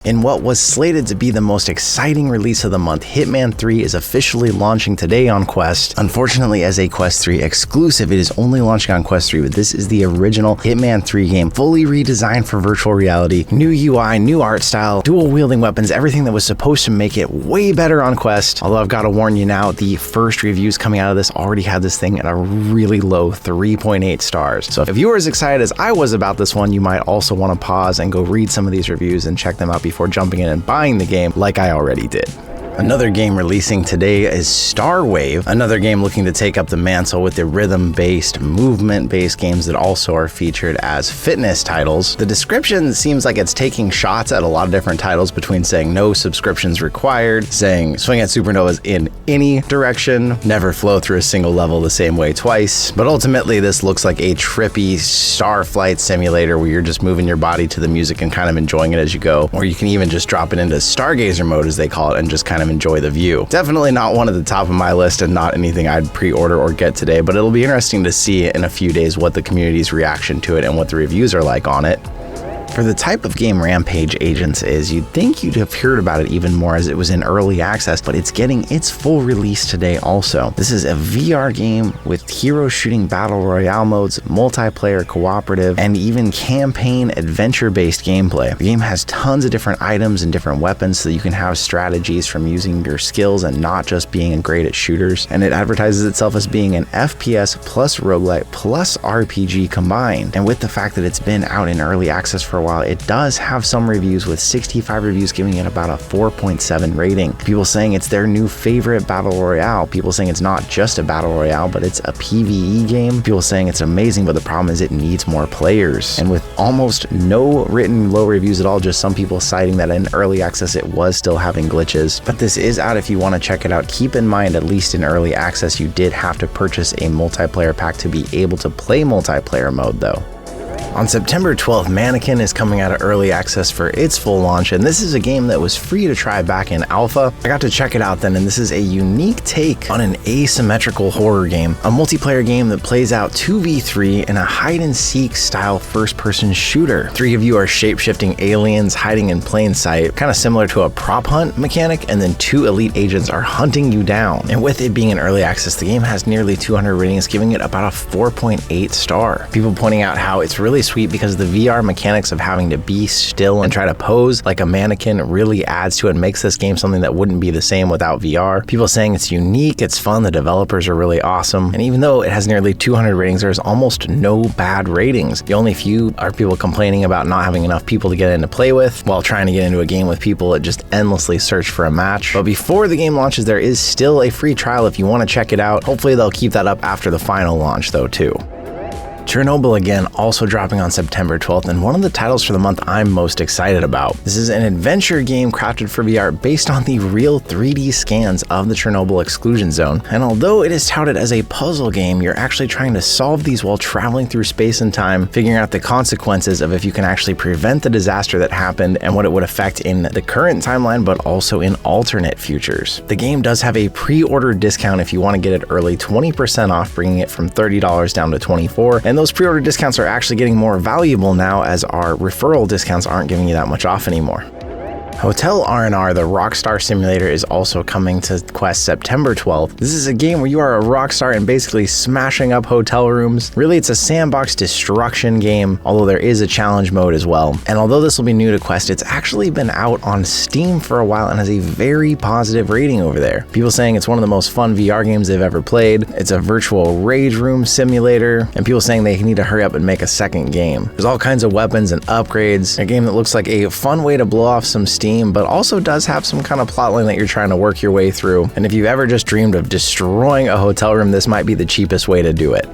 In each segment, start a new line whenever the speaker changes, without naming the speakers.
In what was slated to be the most exciting release of the month, Hitman 3 is officially launching today on Quest. Unfortunately, as a Quest 3 exclusive, it is only launching on Quest 3, but this is the original Hitman 3 game, fully redesigned for virtual reality, new UI, new art style, dual-wielding weapons, everything that was supposed to make it way better on Quest. Although I've got to warn you now, the first reviews coming out of this already had this thing at a really low 3.8 stars. So if you were as excited as I was about this one, you might also want to pause and go read some of these reviews and check them out before jumping in and buying the game like I already did. Another game releasing today is Starwave, another game looking to take up the mantle with the rhythm-based, movement-based games that also are featured as fitness titles. The description seems like it's taking shots at a lot of different titles, between saying no subscriptions required, saying swing at supernovas in any direction, never flow through a single level the same way twice. But ultimately, this looks like a trippy star flight simulator where you're just moving your body to the music and kind of enjoying it as you go. Or you can even just drop it into Stargazer mode, as they call it, and just kind of enjoy the view. Definitely not one at the top of my list and not anything I'd pre-order or get today, but it'll be interesting to see in a few days what the community's reaction to it and what the reviews are like on it. For the type of game Rampage Agents is, you'd think you'd have heard about it even more as it was in early access, but it's getting its full release today also. This is a VR game with hero shooting battle royale modes, multiplayer cooperative, and even campaign adventure-based gameplay. The game has tons of different items and different weapons so that you can have strategies from using your skills and not just being great at shooters. And it advertises itself as being an FPS plus roguelite plus RPG combined. And with the fact that it's been out in early access for a while, it does have some reviews, with 65 reviews giving it about a 4.7 rating. People saying it's their new favorite battle royale. People saying it's not just a battle royale, but it's a PvE game. People saying it's amazing, but the problem is it needs more players. And with almost no written low reviews at all, just some people citing that in early access it was still having glitches. But this is out if you want to check it out. Keep in mind, at least in early access, you did have to purchase a multiplayer pack to be able to play multiplayer mode though. On September 12th, Mannequin is coming out of early access for its full launch, and this is a game that was free to try back in alpha. I got to check it out then, and this is a unique take on an asymmetrical horror game, a multiplayer game that plays out 2v3 in a hide-and-seek style first-person shooter. 3 of you are shape-shifting aliens hiding in plain sight, kind of similar to a prop hunt mechanic, and then 2 elite agents are hunting you down. And with it being in early access, the game has nearly 200 ratings, giving it about a 4.8 star. People pointing out how it's really sweet because the VR mechanics of having to be still and try to pose like a mannequin really adds to it and makes this game something that wouldn't be the same without VR. People saying it's unique, it's fun, the developers are really awesome, and even though it has nearly 200 ratings, there's almost no bad ratings. The only few are people complaining about not having enough people to get in to play with while trying to get into a game with people that just endlessly search for a match. But before the game launches, there is still a free trial if you want to check it out. Hopefully they'll keep that up after the final launch though too. Chernobyl again also dropping on September 12th, and one of the titles for the month I'm most excited about. This is an adventure game crafted for VR based on the real 3D scans of the Chernobyl exclusion zone. And although it is touted as a puzzle game, you're actually trying to solve these while traveling through space and time, figuring out the consequences of if you can actually prevent the disaster that happened and what it would affect in the current timeline, but also in alternate futures. The game does have a pre-order discount if you want to get it early, 20% off, bringing it from $30 down to $24, and those pre-order discounts are actually getting more valuable now, as our referral discounts aren't giving you that much off anymore. Hotel RNR, the Rockstar Simulator, is also coming to Quest September 12th. This is a game where you are a rock star and basically smashing up hotel rooms. Really, it's a sandbox destruction game, although there is a challenge mode as well. And although this will be new to Quest, it's actually been out on Steam for a while and has a very positive rating over there. People saying it's one of the most fun VR games they've ever played. It's a virtual rage room simulator, and people saying they need to hurry up and make a second game. There's all kinds of weapons and upgrades. A game that looks like a fun way to blow off some steam, but also does have some kind of plotline that you're trying to work your way through. And if you've ever just dreamed of destroying a hotel room, this might be the cheapest way to do it.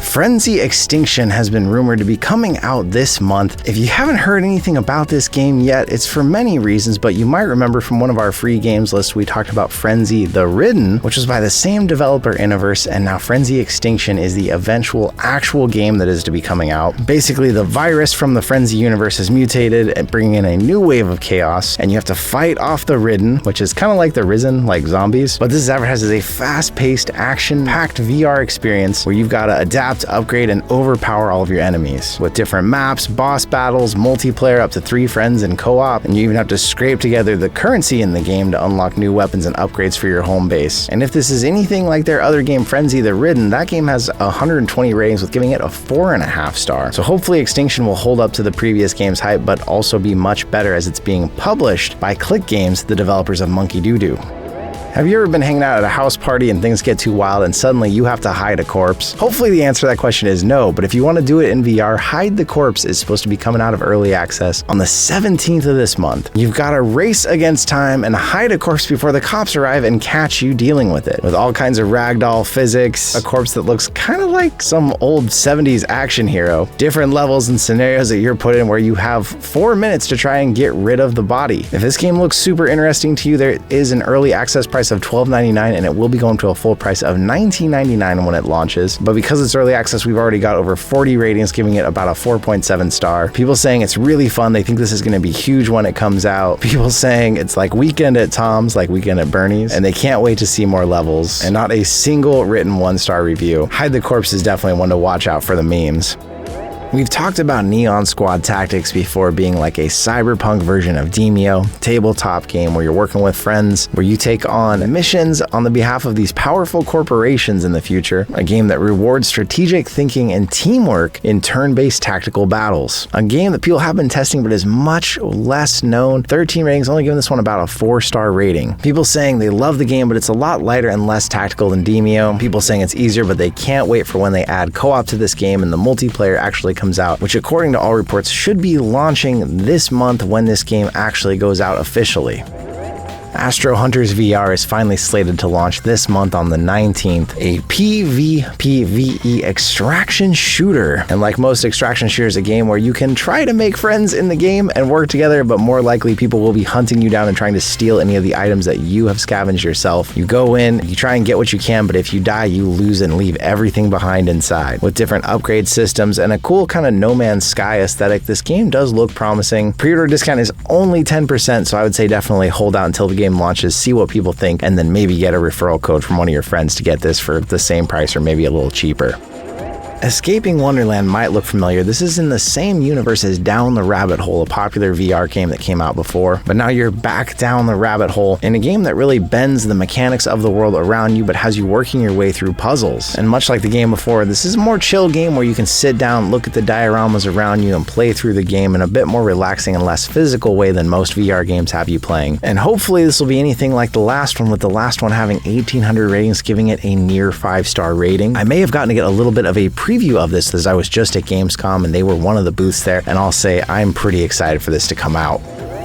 Frenzy Extinction has been rumored to be coming out this month. If you haven't heard anything about this game yet, it's for many reasons, but you might remember from one of our free games lists we talked about Frenzy the Ridden, which was by the same developer Innoverse, and now Frenzy Extinction is the eventual actual game that is to be coming out. Basically, the virus from the Frenzy universe has mutated and bringing in a new wave of chaos, and you have to fight off the Ridden, which is kind of like the Risen, like zombies, but this is advertised as a fast-paced, action-packed VR experience where you've got to adapt adapt, upgrade, and overpower all of your enemies. With different maps, boss battles, multiplayer up to 3 friends and co-op, and you even have to scrape together the currency in the game to unlock new weapons and upgrades for your home base. And if this is anything like their other game, Frenzy the Ridden, that game has 120 ratings with giving it a 4.5 star. So hopefully Extinction will hold up to the previous game's hype, but also be much better as it's being published by Click Games, the developers of Monkey Doo Doo. Have you ever been hanging out at a house party and things get too wild and suddenly you have to hide a corpse? Hopefully the answer to that question is no, but if you want to do it in VR, Hide the Corpse is supposed to be coming out of early access on the 17th of this month. You've got to race against time and hide a corpse before the cops arrive and catch you dealing with it. With all kinds of ragdoll physics, a corpse that looks kind of like some old 70s action hero, different levels and scenarios that you're put in where you have 4 minutes to try and get rid of the body. If this game looks super interesting to you, there is an early access price of $12.99 and it will be going to a full price of $19.99 when it launches. But because it's early access, we've already got over 40 ratings, giving it about a 4.7 star. People saying it's really fun. They think this is going to be huge when it comes out. People saying it's like Weekend at Tom's, like Weekend at Bernie's, and they can't wait to see more levels. And not a single written 1-star review. Hide the Corpse is definitely one to watch out for the memes. We've talked about Neon Squad Tactics before being like a cyberpunk version of Demeo, tabletop game where you're working with friends, where you take on missions on the behalf of these powerful corporations in the future, a game that rewards strategic thinking and teamwork in turn-based tactical battles. A game that people have been testing but is much less known. 13 ratings, only giving this one about a 4-star rating. People saying they love the game, but it's a lot lighter and less tactical than Demeo. People saying it's easier, but they can't wait for when they add co-op to this game and the multiplayer actually comes out, which according to all reports should be launching this month when this game actually goes out officially. Astro Hunters VR is finally slated to launch this month on the 19th, a PvPvE extraction shooter. And like most extraction shooters, a game where you can try to make friends in the game and work together, but more likely people will be hunting you down and trying to steal any of the items that you have scavenged yourself. You go in, you try and get what you can, but if you die, you lose and leave everything behind inside. With different upgrade systems and a cool kind of No Man's Sky aesthetic, this game does look promising. Pre-order discount is only 10%, so I would say definitely hold out until the game launches, see what people think, and then maybe get a referral code from one of your friends to get this for the same price or maybe a little cheaper. Escaping Wonderland might look familiar. This is in the same universe as Down the Rabbit Hole, a popular VR game that came out before, but now you're back down the rabbit hole in a game that really bends the mechanics of the world around you but has you working your way through puzzles. And much like the game before, this is a more chill game where you can sit down, look at the dioramas around you, and play through the game in a bit more relaxing and less physical way than most VR games have you playing. And hopefully this will be anything like the last one, with the last one having 1,800 ratings, giving it a near 5-star rating. I may have gotten to get a little bit of a preview of this as I was just at Gamescom and they were one of the booths there, and I'll say I'm pretty excited for this to come out.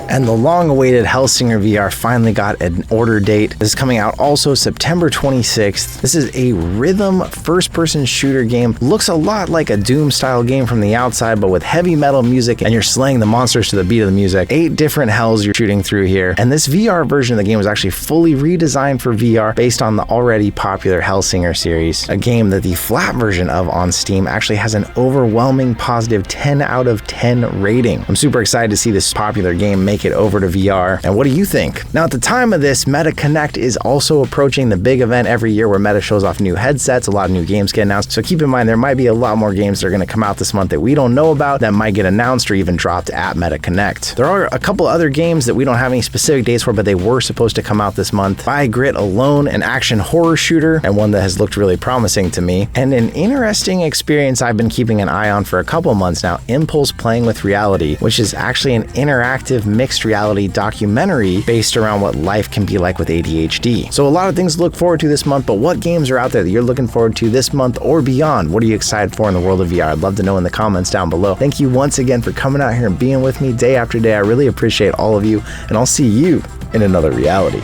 And the long-awaited Hellsinger VR finally got an order date. This is coming out also September 26th. This is a rhythm first-person shooter game. Looks a lot like a Doom-style game from the outside, but with heavy metal music, and you're slaying the monsters to the beat of the music. 8 different hells you're shooting through here. And this VR version of the game was actually fully redesigned for VR based on the already popular Hellsinger series, a game that the flat version of on Steam actually has an overwhelming positive 10 out of 10 rating. I'm super excited to see this popular game make it over to VR. And what do you think? Now, at the time of this, Meta Connect is also approaching, the big event every year where Meta shows off new headsets, a lot of new games get announced. So keep in mind, there might be a lot more games that are going to come out this month that we don't know about that might get announced or even dropped at Meta Connect. There are a couple other games that we don't have any specific dates for, but they were supposed to come out this month. By Grit Alone, an action horror shooter, and one that has looked really promising to me. And an interesting experience I've been keeping an eye on for a couple months now, Impulse Playing with Reality, which is actually an interactive mixed reality documentary based around what life can be like with ADHD. So a lot of things to look forward to this month, but what games are out there that you're looking forward to this month or beyond? What are you excited for in the world of VR? I'd love to know in the comments down below. Thank you once again for coming out here and being with me day after day. I really appreciate all of you, and I'll see you in another reality.